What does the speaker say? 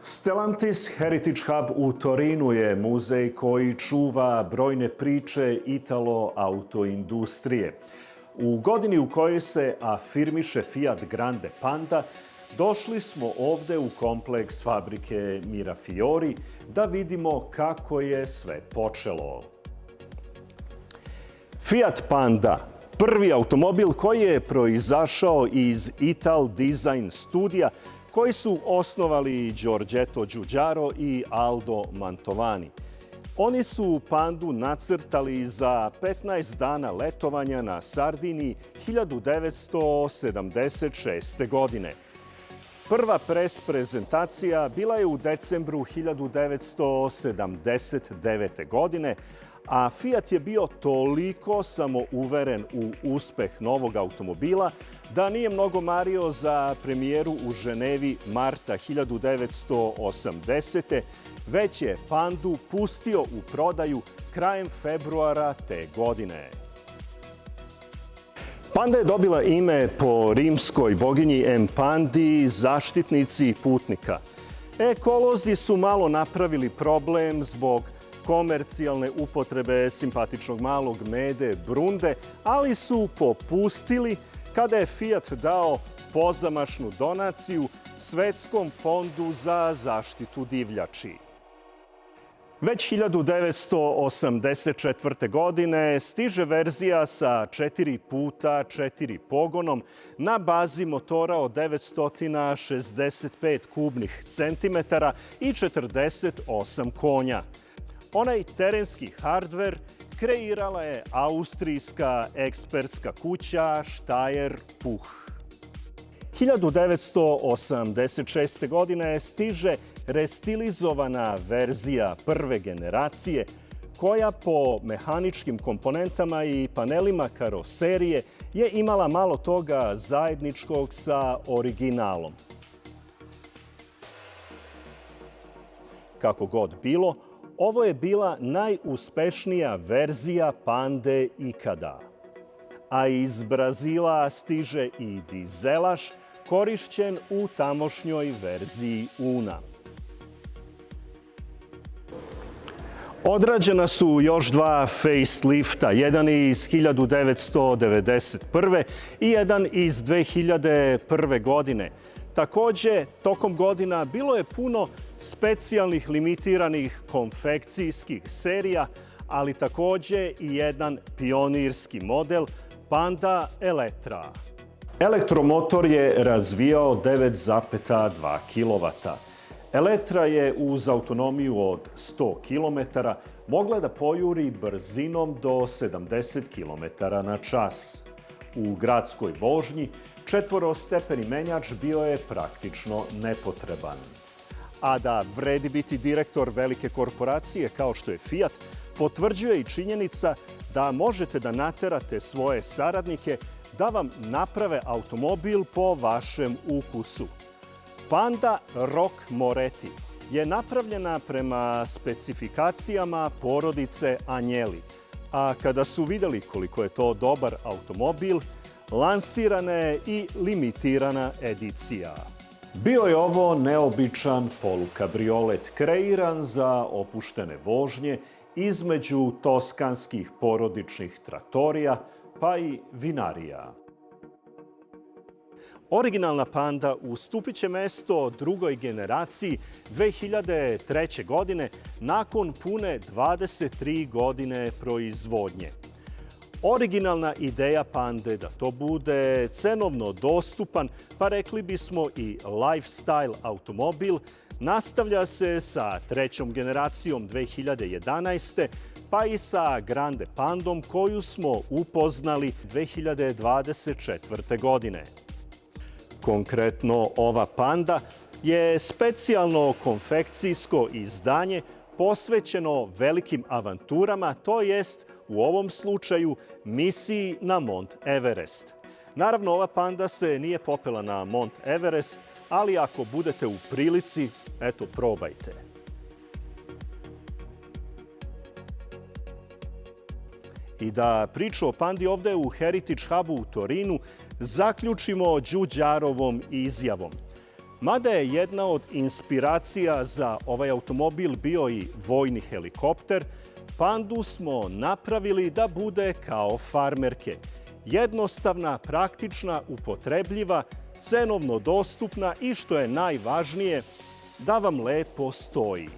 Stellantis Heritage Hub u Torinu je muzej koji čuva brojne priče italo-autoindustrije. U godini u kojoj se afirmiše Fiat Grande Panda, došli smo ovde u kompleks fabrike Mirafiori da vidimo kako je sve počelo. Fiat Panda, prvi automobil koji je proizašao iz Ital Design studija koji su osnovali Giorgetto Giugiaro i Aldo Mantovani. Oni su Pandu nacrtali za 15 dana letovanja na Sardiniji 1976. godine. Prva pres prezentacija bila je u decembru 1979. godine, a Fiat je bio toliko samouveren u uspeh novog automobila da nije mnogo mario za premijeru u Ženevi marta 1980. već je Pandu pustio u prodaju krajem februara te godine. Panda je dobila ime po rimskoj boginji Empandi, zaštitnici putnika. Ekolozi su malo napravili problem zbog komercijalne upotrebe simpatičnog malog mede Brunde, ali su popustili kada je Fiat dao pozamašnu donaciju Svetskom fondu za zaštitu divljači. Već 1984. godine stiže verzija sa 4x4 pogonom na bazi motora od 965 kubnih centimetara i 48 konja. Onaj terenski hardver kreirala je austrijska ekspertska kuća Steyr Puch. 1986. godine stiže restilizovana verzija prve generacije koja po mehaničkim komponentama i panelima karoserije je imala malo toga zajedničkog sa originalom. Kako god bilo, ovo je bila najuspešnija verzija Pande ikada. A iz Brazila stiže i dizelaš korišćen u tamošnjoj verziji Una. Odrađena su još dva facelifta, jedan iz 1991. i jedan iz 2001. godine. Takođe, tokom godina bilo je puno specijalnih limitiranih konfekcijskih serija, ali takođe i jedan pionirski model Panda Elettra. Elektromotor je razvijao 9,2 kW. Elettra je uz autonomiju od 100 km mogla da pojuri brzinom do 70 km na čas. U gradskoj vožnji četvorostepeni menjač bio je praktično nepotreban. A da vredi biti direktor velike korporacije kao što je Fiat, potvrđuje i činjenica da možete da naterate svoje saradnike da vam naprave automobil po vašem ukusu. Panda Rock Moretti je napravljena prema specifikacijama porodice Agnelli, a kada su videli koliko je to dobar automobil, lansirana je i limitirana edicija. Bio je ovo neobičan polukabriolet kreiran za opuštene vožnje između toskanskih porodičnih tratorija pa i vinarija. Originalna Panda ustupit će mesto drugoj generaciji 2003. godine nakon pune 23 godine proizvodnje. Originalna ideja Pande da to bude cenovno dostupan, pa rekli bismo i lifestyle automobil, nastavlja se sa trećom generacijom 2011. pa i sa Grande Pandom koju smo upoznali 2024. godine. Konkretno, ova Panda je specijalno konfekcijsko izdanje posvećeno velikim avanturama, to jest u ovom slučaju misiji na Mont Everest. Naravno, ova Panda se nije popela na Mont Everest, ali ako budete u prilici, eto, probajte. I da priču o Pandi ovde u Heritage Hubu u Torinu zaključimo Giugiarovom izjavom. Mada je jedna od inspiracija za ovaj automobil bio i vojni helikopter, Pandu smo napravili da bude kao farmerke. Jednostavna, praktična, upotrebljiva, cenovno dostupna i što je najvažnije, da vam lepo stoji.